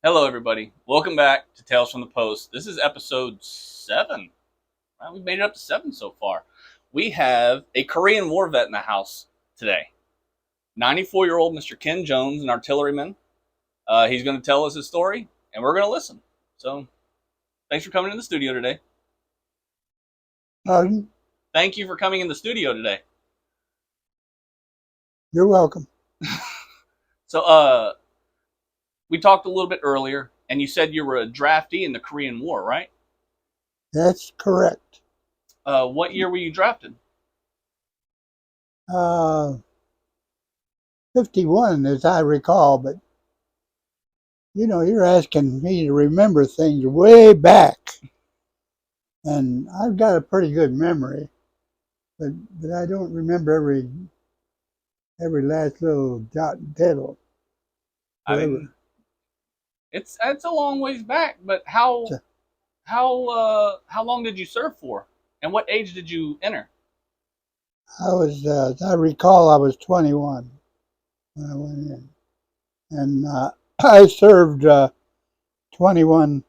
Hello, everybody. Welcome back to Tales from the Post. This is episode 7. Wow, we've made it up to 7 so far. We have a Korean War vet in the house today. 94-year-old Mr. Ken Jones, an artilleryman. He's going to tell us his story, and we're going to listen. So, thanks for coming in the studio today. Pardon? Thank you for coming in the studio today. You're welcome. So, we talked a little bit earlier, and you said you were a draftee in the Korean War, right? That's correct. What year were you drafted? Uh, 51, as I recall, but you're asking me to remember things way back, and I've got a pretty good memory, but I don't remember every last little jot and tittle. I mean, it's a long ways back, but how long did you serve for, and what age did you enter? As I recall, I was 21 when I went in, and I served 21.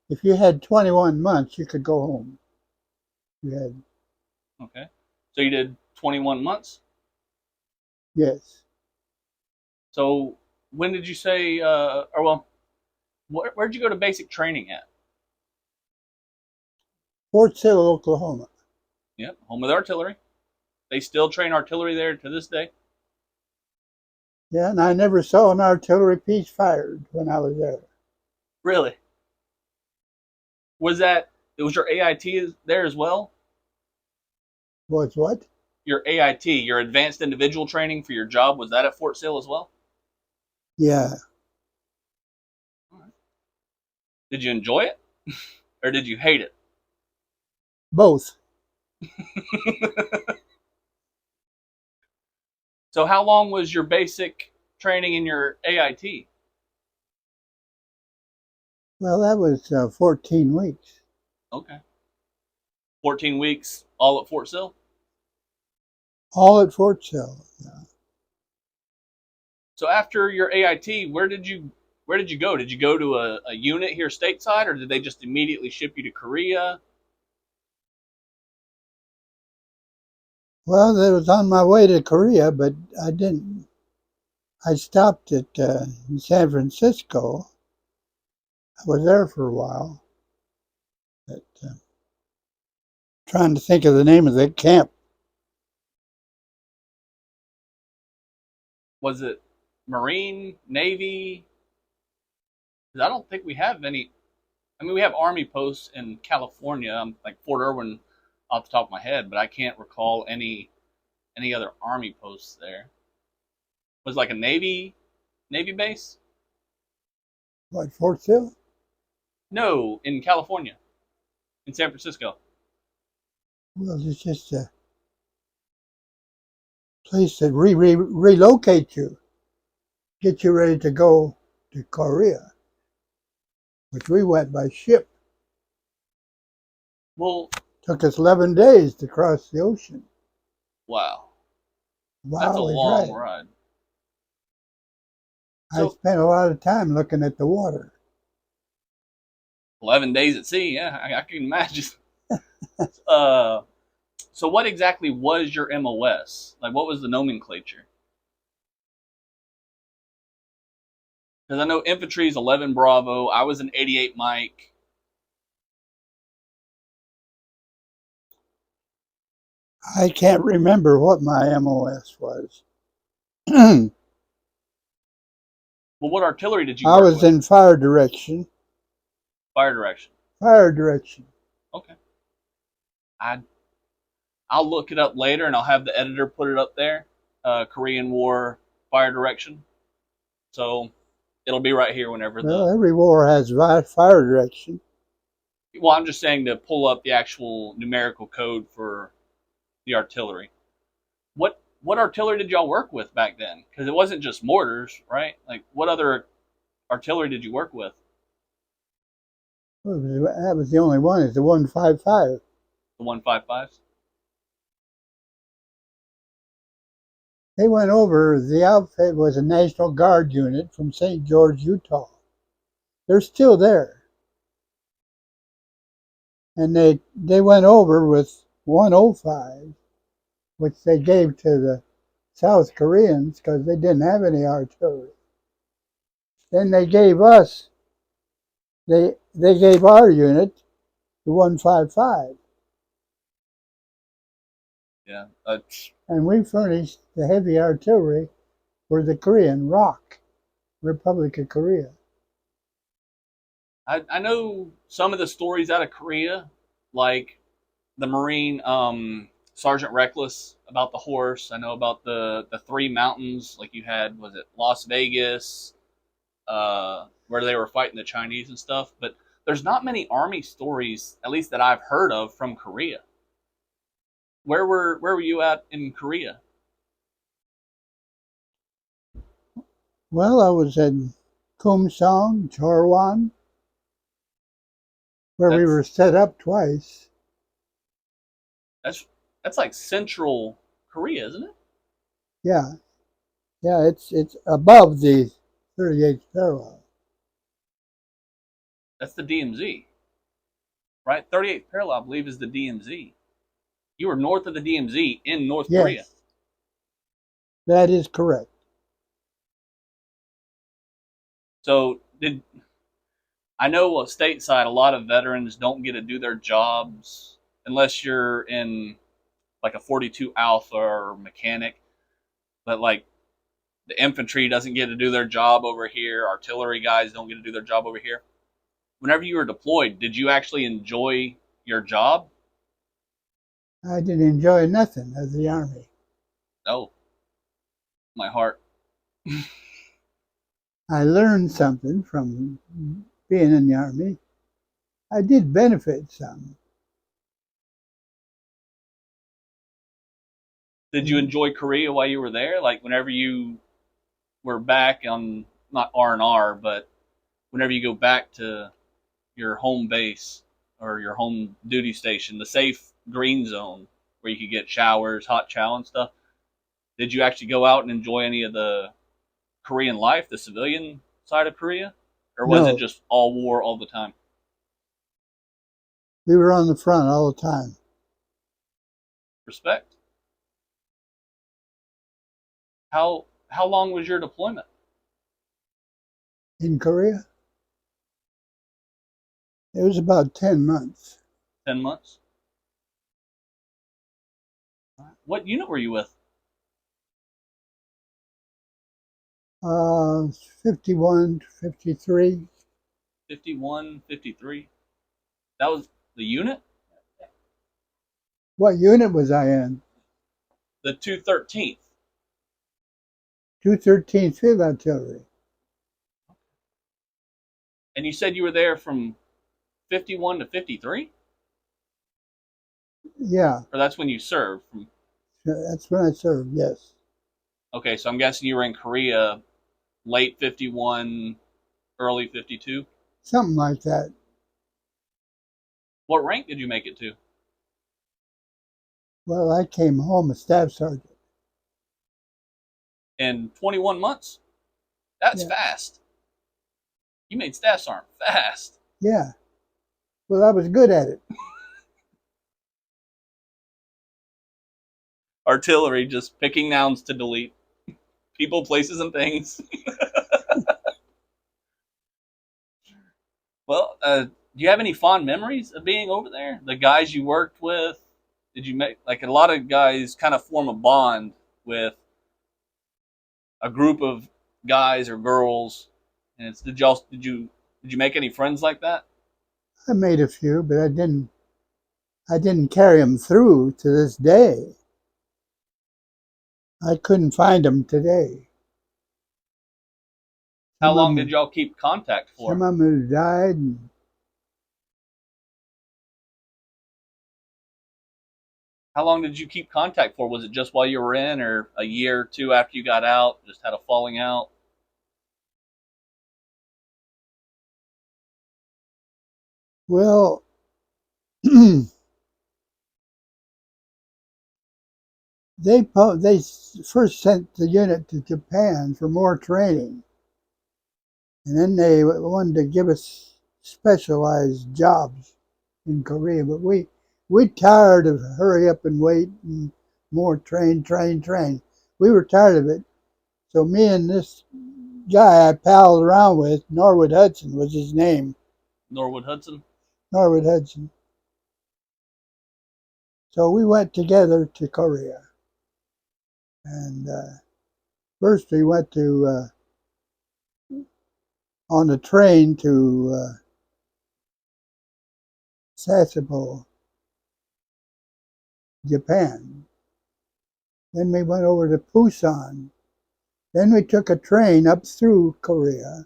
If you had 21 months, you could go home. You had, Okay, so you did 21 months. yes. So when did you say, where'd you go to basic training at? Fort Sill, Oklahoma. Yep, home of the artillery. They still train artillery there to this day. Yeah, and I never saw an artillery piece fired when I was there. Really? Was your AIT there as well? Was what? Your AIT, your advanced individual training for your job, was that at Fort Sill as well? Yeah, Did you enjoy it, or did you hate it? both. So how long was your basic training in your AIT? Well, that was 14 weeks. Okay. 14 weeks all at Fort Sill? All at Fort Sill. Yeah. So after your AIT, where did you go? Did you go to a unit here stateside, or did they just immediately ship you to Korea? Well, I was on my way to Korea, but I didn't. I stopped at in San Francisco. I was there for a while. But, trying to think of the name of the camp. Was it Marine, Navy? Because I don't think we have any. I mean, we have Army posts in California, like Fort Irwin off the top of my head, but I can't recall any other Army posts there. Was it like a Navy base? What, Fort Sill? No, in California, in San Francisco. Well, it's just a place that relocate you, get you ready to go to Korea, which we went by ship. Well, Took us 11 days to cross the ocean. wow, that's a Wow, we long tried. ride. I So spent a lot of time looking at the water. 11 days at sea, yeah, I can imagine. Uh, so what exactly was your MOS? Like, what was the nomenclature? Because I know infantry is 11 Bravo. I was an 88 Mike. I can't remember what my MOS was. I Well, what artillery did you work was with? in fire direction. Fire direction. Fire direction. Okay. I I'll look it up later, and I'll have the editor put it up there. Korean War fire direction. So it'll be right here whenever Well, every war has fire direction. Well, I'm just saying to pull up the actual numerical code for the artillery. What artillery did y'all work with back then? Because it wasn't just mortars, right? Like, what other artillery did you work with? That was the only one. It's the 155. The 155s? They went over. The outfit was a National Guard unit from St. George, Utah. They're still there. And they went over with 105, which they gave to the South Koreans because they didn't have any artillery. Then they gave us, they gave our unit the 155. Yeah. And we furnished the heavy artillery for the Korean ROK, Republic of Korea. I know some of the stories out of Korea, like the Marine Sergeant Reckless about the horse. I know about the three mountains, like you had, was it Las Vegas, where they were fighting the Chinese and stuff. But there's not many army stories, at least that I've heard of, from Korea. Where were you at in Korea? Well, I was in Kumsong, Chorwan, where we were That's set up twice. that's that's like Central Korea, isn't it? Yeah, yeah, it's above the 38th parallel. That's the DMZ, right? 38th parallel, I believe, is the DMZ. You were north of the DMZ in North Korea. Yes, that is correct. So did I know stateside a lot of veterans don't get to do their jobs unless you're in like a 42 Alpha or mechanic, but like the infantry doesn't get to do their job over here, artillery guys don't get to do their job over here. Whenever you were deployed, did you actually enjoy your job? I didn't enjoy nothing of the Army. No, my heart. I learned something from being in the Army. I did benefit some. Did you enjoy Korea while you were there? Like whenever you were back on not R&R, but whenever you go back to your home base or your home duty station, the safe green zone where you could get showers, hot chow and stuff. Did you actually go out and enjoy any of the Korean life, the civilian side of Korea? Or was it No, just all war all the time? we were on the front all the time. Respect. How long was your deployment? In Korea, it was about 10 months. 10 months. What unit were you with? 51 to 53. 51, 53. That was the unit? What unit was I in? The 213th. 213th Field Artillery. And you said you were there from 51 to 53? Yeah, Or that's when you served? From that's when I served, yes. Okay, so I'm guessing you were in Korea late 51, early 52. Something like that. What rank did you make it to? Well, I came home a staff sergeant. In 21 months? That's Yeah, fast. You made staff sergeant fast. yeah. Well, I was good at it. Artillery, just picking nouns to delete. People, places, and things. Well, do you have any fond memories of being over there? The guys you worked with? Did you make, like a lot of guys kind of form a bond with a group of guys or girls? And it's, did you make any friends like that? I made a few, but I didn't carry them through to this day. I couldn't find them today. How Some of long did them, y'all keep contact some for? of them have died. And How long did you keep contact for? Was it just while you were in, or a year or two after you got out? Just had a falling out? well, they first sent the unit to Japan for more training, And then they wanted to give us specialized jobs in Korea, but we tired of hurry up and wait and more train. We were tired of it. So me and this guy I palled around with, Norwood Hudson was his name. Norwood Hudson? Norwood Hudson. So we went together to Korea. And first we went to on a train to Sasebo, Japan. Then we went over to Busan. Then we took a train up through Korea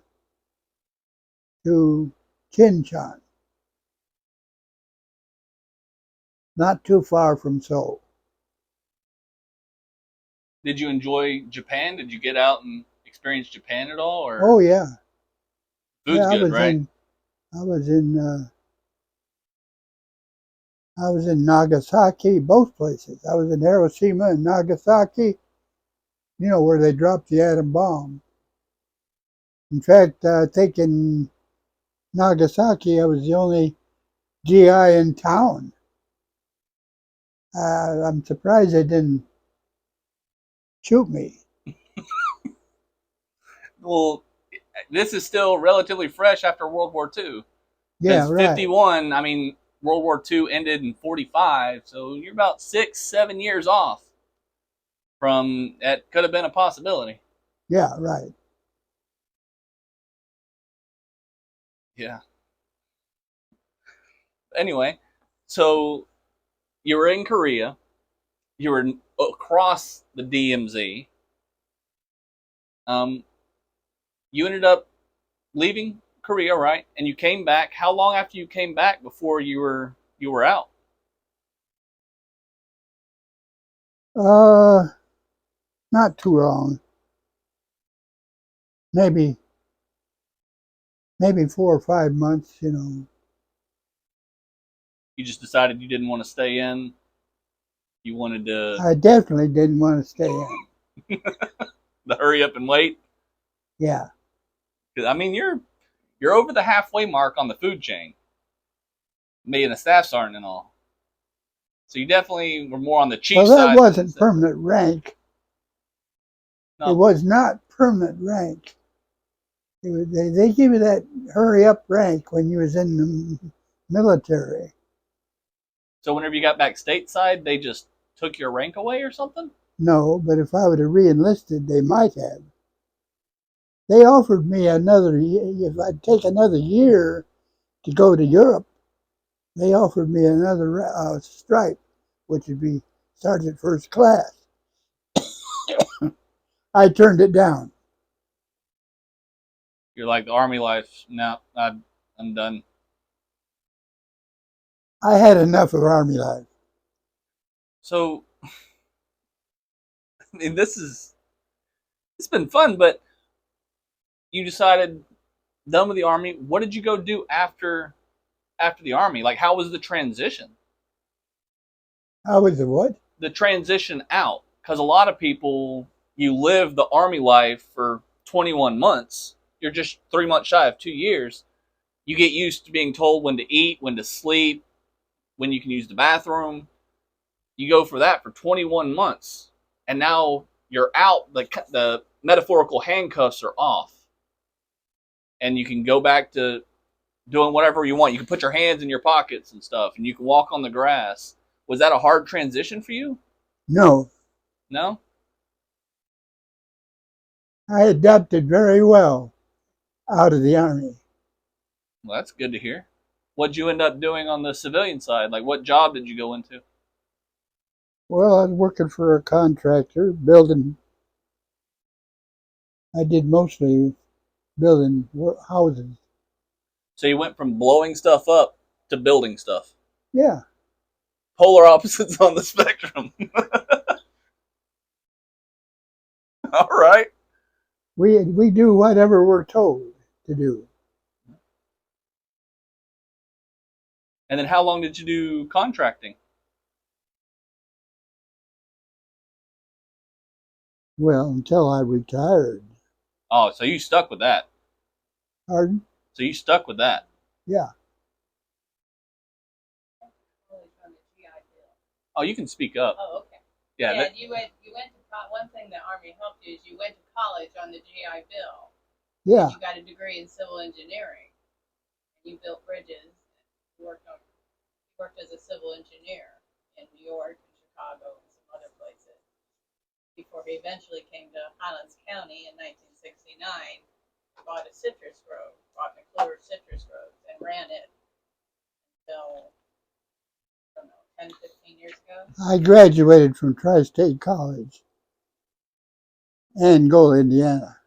to Jincheon, not too far from Seoul. Did you enjoy Japan? Did you get out and experience Japan at all? Or Oh yeah, food's yeah. good, right? I was in, I was in Nagasaki, both places. I was in Hiroshima and Nagasaki. You know where they dropped the atom bomb. In fact, I think in Nagasaki, I was the only GI in town. I'm surprised they didn't shoot me. Well, this is still relatively fresh after World War II. Yeah, Because right. 51, I mean, World War II ended in 45, so you're about 6, 7 years off from that could have been a possibility. Yeah, right. Yeah. Anyway, so you were in Korea, you were across the DMZ. Um, you ended up leaving Korea, right? And you came back. How long after you came back before you were out? Uh, Not too long. Maybe, maybe 4 or 5 months. You know. You just decided you didn't want to stay in. You wanted to I definitely didn't want to stay in. hurry up and wait. Yeah. 'Cause, I mean, you're over the halfway mark on the food chain, me and the staff sergeant and all. So you definitely were more on the chief Well, that side than wasn't permanent rank. It no. was not permanent rank. They give you that hurry up rank when you was in the military. So whenever you got back stateside, they just took your rank away or something. No, but if I would have re-enlisted, they might have. They offered me another, if I'd take another year to go to Europe, they offered me another stripe, which would be sergeant first class. I turned it down. You're like the army life. No, I'm done. I had enough of Army life. So I mean, it's been fun, but you decided done with the army. What did you go do after the army? Like, how was the transition? I was the what? The transition out, because a lot of people, you live the army life for 21 months. You're just 3 months shy of 2 years. You get used to being told when to eat, when to sleep, when you can use the bathroom. You go for that for 21 months, and now you're out. The metaphorical handcuffs are off, and you can go back to doing whatever you want. You can put your hands in your pockets and stuff, and you can walk on the grass. Was that a hard transition for you? No, No? I adapted very well out of the Army. Well, that's good to hear. What'd you end up doing on the civilian side? Like, what job did you go into? Well, I was working for a contractor, building. I did mostly building houses. So you went from blowing stuff up to building stuff. Yeah, Polar opposites on the spectrum. All right. we do whatever we're told to do. And then how long did you do contracting? Well, until I retired. Oh, so you stuck with that. Pardon? So you stuck with that. Yeah. Oh, you can speak up. Oh, okay. Yeah. Yeah, you went to one thing the Army helped you is you went to college on the GI Bill. Yeah. You got a degree in civil engineering. You built bridges. You worked as a civil engineer in New York and Chicago and some other places before he eventually came to Highlands County in 1969. Bought a citrus grove, bought McClure Citrus Groves, and ran it until, I don't know, 10, 15 years ago. I graduated from Tri-State College in Angola, Indiana.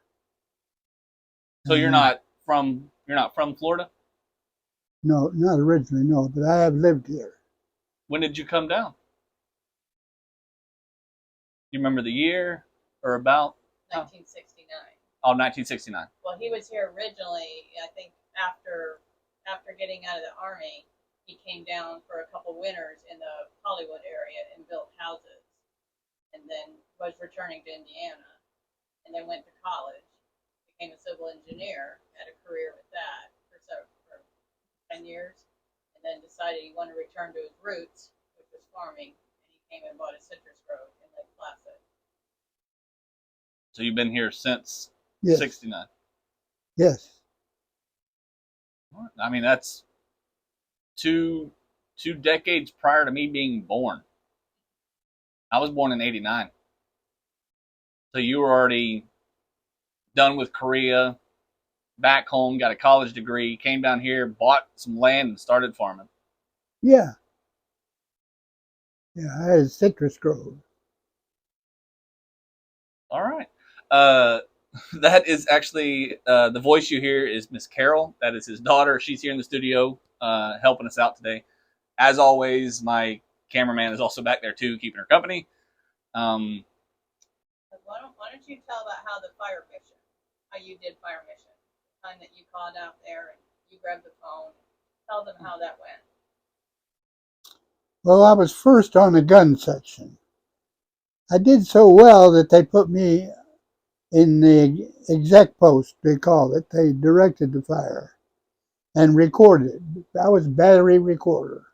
So you're not from Florida? No, not originally, no, but I have lived here. When did you come down? You remember the year or about? 1969. Oh, 1969. Well, he was here originally. I think after getting out of the Army, he came down for a couple winters in the Hollywood area and built houses, and then was returning to Indiana, and then went to college, became a civil engineer, had a career with that for 10 years, and then decided he wanted to return to his roots, which was farming, and he came and bought a citrus grove in Lake Placid. So you've been here since Yes. 69. Yes. I mean, that's two decades prior to me being born. I was born in 89. So you were already done with Korea, back home, got a college degree, came down here, bought some land, and started farming. Yeah. Yeah, I had a citrus grove. All right. That is actually the voice you hear is Miss Carol. That is his daughter. She's here in the studio helping us out today. As always, my cameraman is also back there too, keeping her company. Why don't you tell about how you did fire mission, the time that you called out there and you grabbed the phone. Tell them how that went. Well, I was first on the gun section. I did so well that they put me in the exec post, they called it. They directed the fire and recorded. I was battery recorder.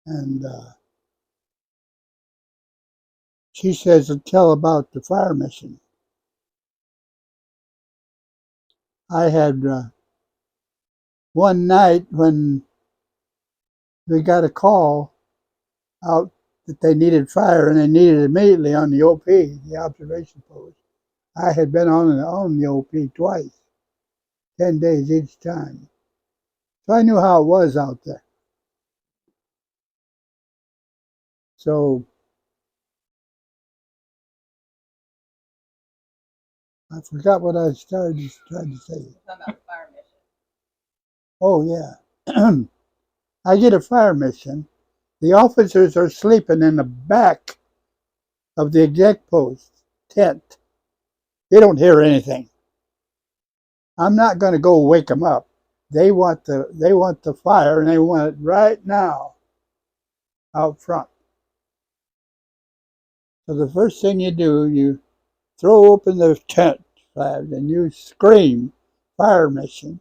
And she says to tell about the fire mission. I had one night when we got a call out that they needed fire and they needed it immediately on the OP, the observation post. I had been on the OP twice, 10 days each time. So I knew how it was out there. So I forgot what I trying to say. About fire mission. Oh, yeah. I get a fire mission. The officers are sleeping in the back of the exec post tent. They don't hear anything. I'm not going to go wake them up. They want the fire, and they want it right now out front. So the first thing you do, you throw open the tent slabs and you scream, fire mission.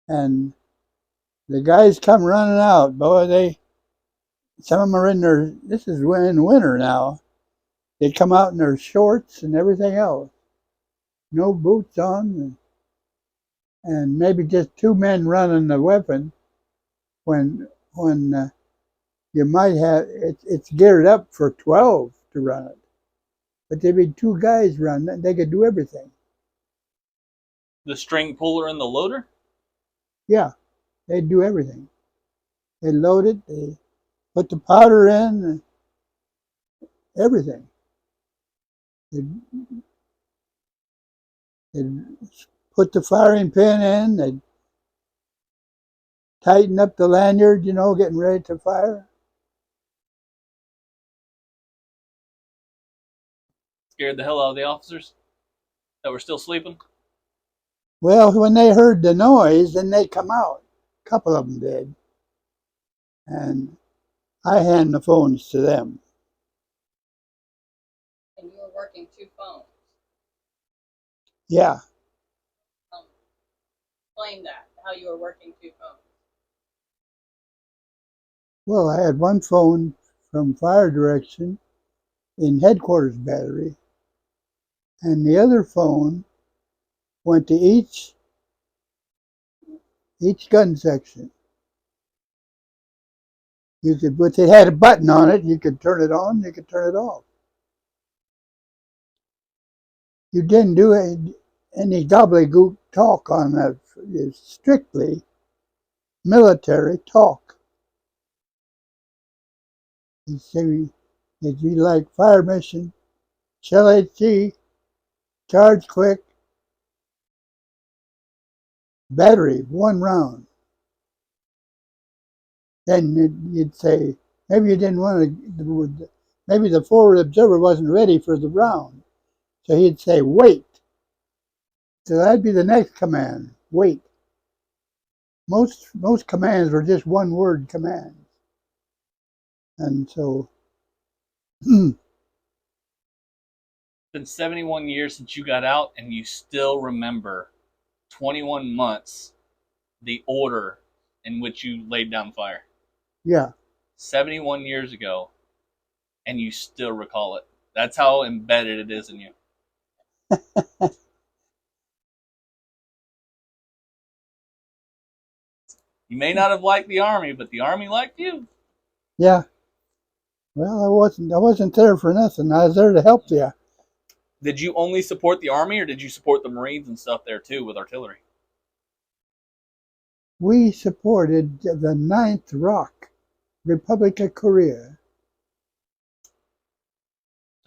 And the guys come running out. Boy, some of them are in this is in winter now. They come out in their shorts and everything else. No boots on, and maybe just two men running the weapon when you might have it's geared up for 12 to run it. But there'd be two guys running it, they could do everything. The string puller and the loader? Yeah, they'd do everything. They load it, they put the powder in, everything. They'd put the firing pin in, they'd tighten up the lanyard, getting ready to fire. Scared the hell out of the officers that were still sleeping? Well, when they heard the noise, then they come out. A couple of them did. And I hand the phones to them. And you were working two phones. Yeah. explain that, how you were working two phones. Well, I had one phone from fire direction in headquarters battery, and the other phone went to each gun section. You could, but it had a button on it. You could turn it on. You could turn it off. You didn't do any gobbledygook talk on that. It's strictly military talk. You say, if you like fire mission, shell HG, charge quick, battery, 1 round. Then you'd say, maybe you didn't want to, maybe the forward observer wasn't ready for the round. So he'd say, wait. So that'd be the next command, wait. Most commands were just one word commands. And so It's been 71 years since you got out, and you still remember 21 months the order in which you laid down fire. yeah. 71 years ago, and you still recall it. That's how embedded it is in you. You may not have liked the Army, but the Army liked you. Yeah. Well, I wasn't there for nothing. I was there to help you. Did you only support the Army, or did you support the Marines and stuff there too with artillery? We supported the 9th ROC, Republic of Korea.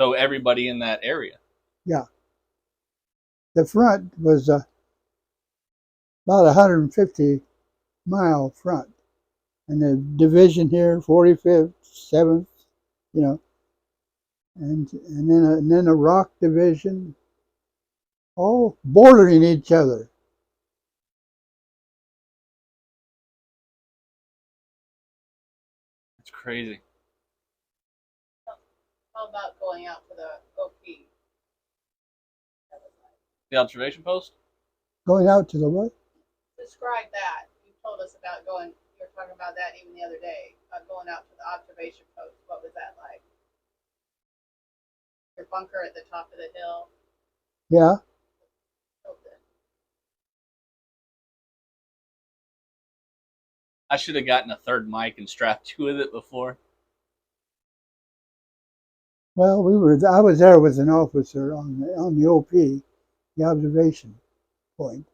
So everybody in that area. Yeah. The front was about 150-mile front. And the division here, 45th, 7th, you know, and then a ROC division, all bordering each other. It's crazy. How about going out to the OP? The observation post? Going out to the what? Describe that. You told us about going, you were talking about that even the other day, going out to the observation post. What was that like? Your bunker at the top of the hill? Yeah. I should have gotten a third mic and strapped you with it before. Well, I was there with an officer on the OP, the observation point.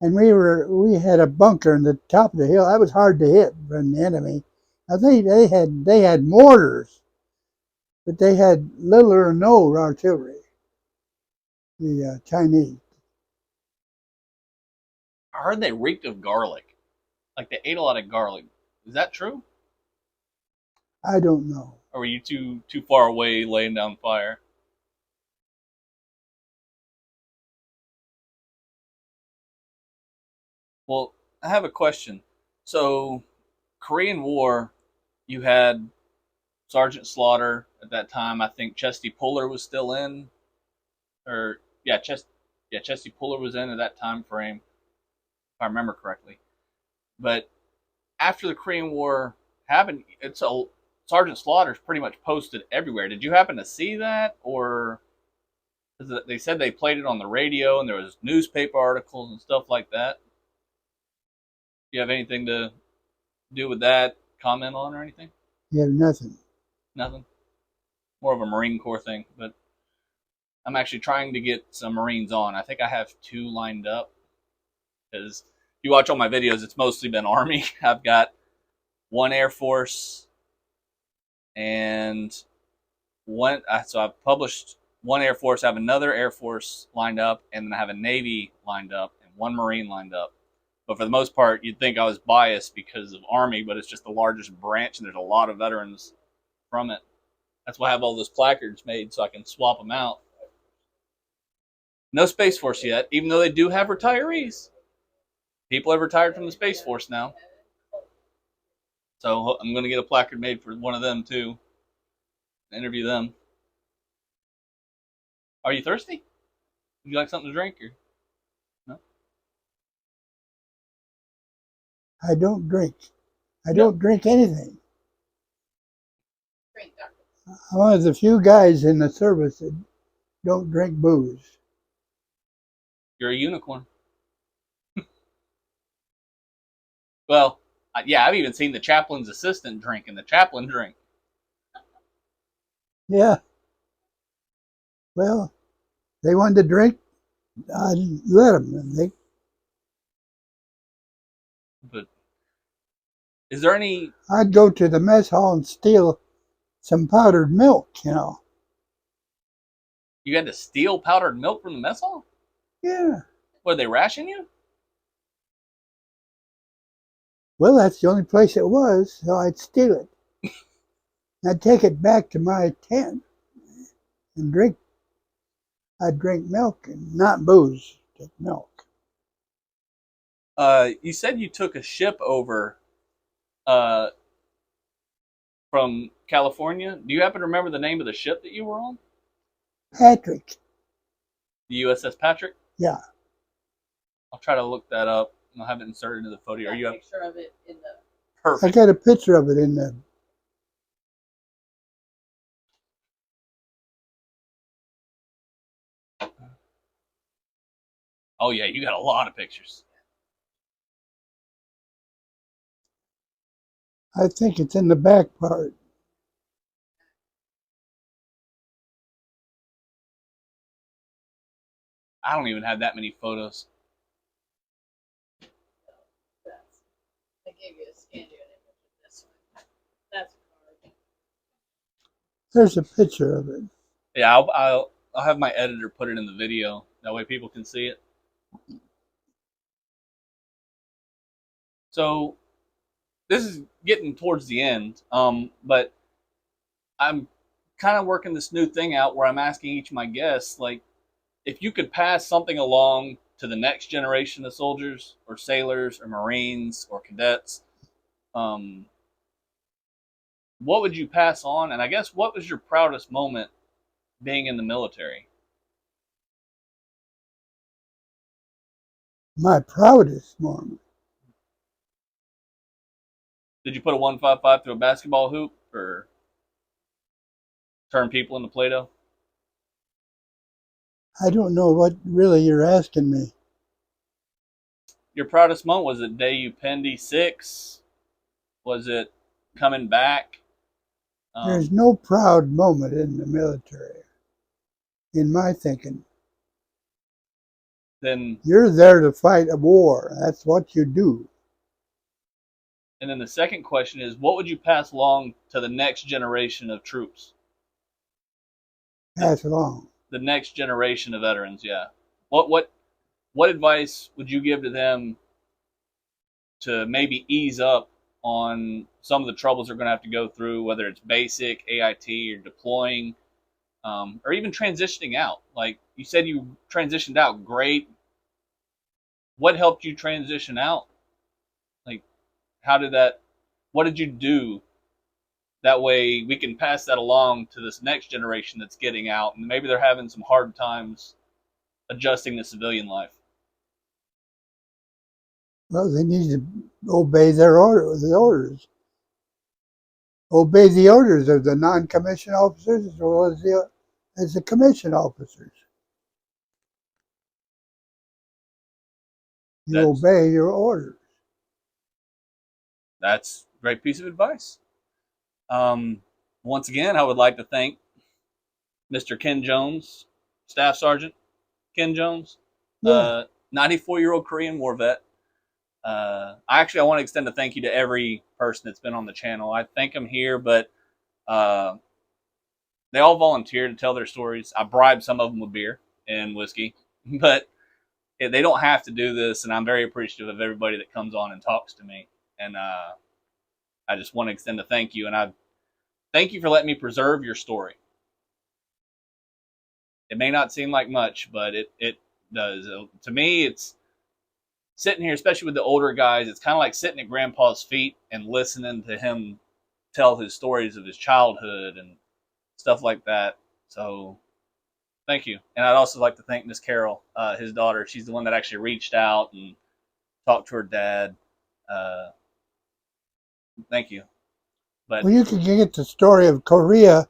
And we had a bunker in the top of the hill. That was hard to hit from the enemy. I think they had mortars, but they had little or no artillery. The Chinese. I heard they reeked of garlic. Like they ate a lot of garlic. Is that true? I don't know. Or were you too far away laying down fire? Well, I have a question. So, Korean War, you had Sergeant Slaughter at that time. I think Chesty Puller was still in, or Chesty Puller was in at that time frame, if I remember correctly. But after the Korean War happened, Sergeant Slaughter's pretty much posted everywhere. Did you happen to see that, or they said they played it on the radio and there was newspaper articles and stuff like that? Do you have anything to do with that? Comment on or anything? You have nothing. Nothing. More of a Marine Corps thing, but I'm actually trying to get some Marines on. I think I have 2 lined up because if you watch all my videos, it's mostly been Army. I've got 1 Air Force and so I've published 1 Air Force. I have another Air Force lined up, and then I have a Navy lined up and 1 Marine lined up. But for the most part, you'd think I was biased because of Army, but it's just the largest branch, and there's a lot of veterans from it. That's why I have all those placards made so I can swap them out. No Space Force yet, even though they do have retirees. People have retired from the Space Force now. So I'm going to get a placard made for one of them too. Interview them. Are you thirsty? Would you like something to drink? Or? I don't drink. I No. don't drink anything. Drink, doctor. I'm one of the few guys in the service that don't drink booze. You're a unicorn. Well, yeah, I've even seen the chaplain's assistant drink and the chaplain drink. Yeah. Well, they wanted to drink. I let them. And But is there any? I'd go to the mess hall and steal some powdered milk, You had to steal powdered milk from the mess hall? Yeah. What, they ration you? Well, that's the only place it was, so I'd steal it. I'd take it back to my tent and drink. I'd drink milk and not booze, just milk. You said you took a ship over uh, from California. Do you happen to remember the name of the ship that you were on? Patrick. The USS Patrick? Yeah. I'll try to look that up. I'll have it inserted into the photo. Are you a picture of it in the? I perfect? got a picture of it in the. Oh yeah, you got a lot of pictures. I think it's in the back part. I don't even have that many photos. I gave you a scan image of this one. That's a card. There's a picture of it. Yeah, I'll have my editor put it in the video. That way people can see it. So this is getting towards the end, but I'm kind of working this new thing out where I'm asking each of my guests, like, if you could pass something along to the next generation of soldiers or sailors or Marines or cadets, um, what would you pass on? And I guess what was your proudest moment being in the military? My proudest moment. Did you put a 155 through a basketball hoop or turn people into Play-Doh? I don't know what really you're asking me. Your proudest moment, was it day you penned E6? Was it coming back? There's no proud moment in the military, in my thinking. Then You're there to fight a war. That's what you do. And then the second question is, what would you pass along to the next generation of troops? Pass along. The next generation of veterans, yeah. What advice would you give to them to maybe ease up on some of the troubles they're going to have to go through, whether it's basic, AIT, or deploying, or even transitioning out? Like you said, you transitioned out. Great. What helped you transition out? Like, what did you do? That way we can pass that along to this next generation that's getting out, and maybe they're having some hard times adjusting to civilian life. Well, they need to obey their orders. Obey the orders of the non-commissioned officers as well as the commissioned officers. You obey your orders. That's a great piece of advice. Once again, I would like to thank Mr. Ken Jones, Staff Sergeant Ken Jones, Yeah. 94-year-old Korean War vet. I want to extend a thank you to every person that's been on the channel. I thank them here, but they all volunteer to tell their stories. I bribe some of them with beer and whiskey, but they don't have to do this, and I'm very appreciative of everybody that comes on and talks to me. And I just want to extend a thank you, and I thank you for letting me preserve your story. It may not seem like much, but it does. To me, it's sitting here, especially with the older guys, it's kind of like sitting at Grandpa's feet and listening to him tell his stories of his childhood and stuff like that. So thank you. And I'd also like to thank Miss Carol, his daughter. She's the one that actually reached out and talked to her dad. Thank you. But Well, you can get the story of Korea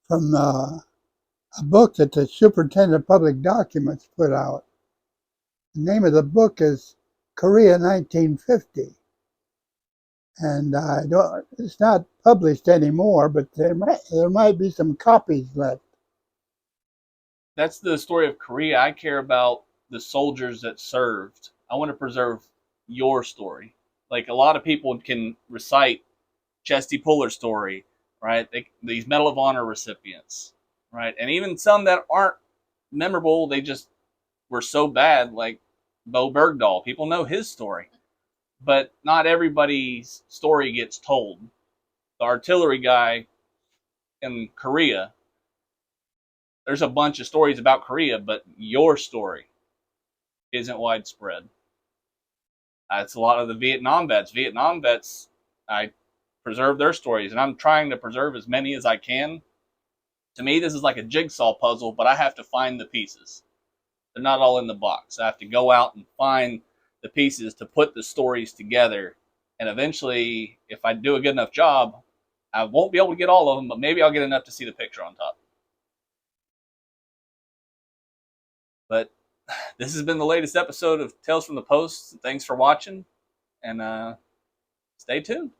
from a book that the Superintendent of Public Documents put out. The name of the book is Korea 1950. And it's not published anymore, but there might be some copies left. that's the story of Korea. I care about the soldiers that served. I want to preserve your story. Like a lot of people can recite Chesty Puller's story, right? These Medal of Honor recipients, right? And even some that aren't memorable, they just were so bad, like Bo Bergdahl. People know his story, but not everybody's story gets told. The artillery guy in Korea, there's a bunch of stories about Korea, but your story isn't widespread. It's a lot of the Vietnam vets. Vietnam vets, I preserve their stories, and I'm trying to preserve as many as I can. To me, this is like a jigsaw puzzle, but I have to find the pieces. They're not all in the box. I have to go out and find the pieces to put the stories together. And eventually, if I do a good enough job, I won't be able to get all of them, but maybe I'll get enough to see the picture on top. But this has been the latest episode of Tales from the Post. Thanks for watching, and stay tuned.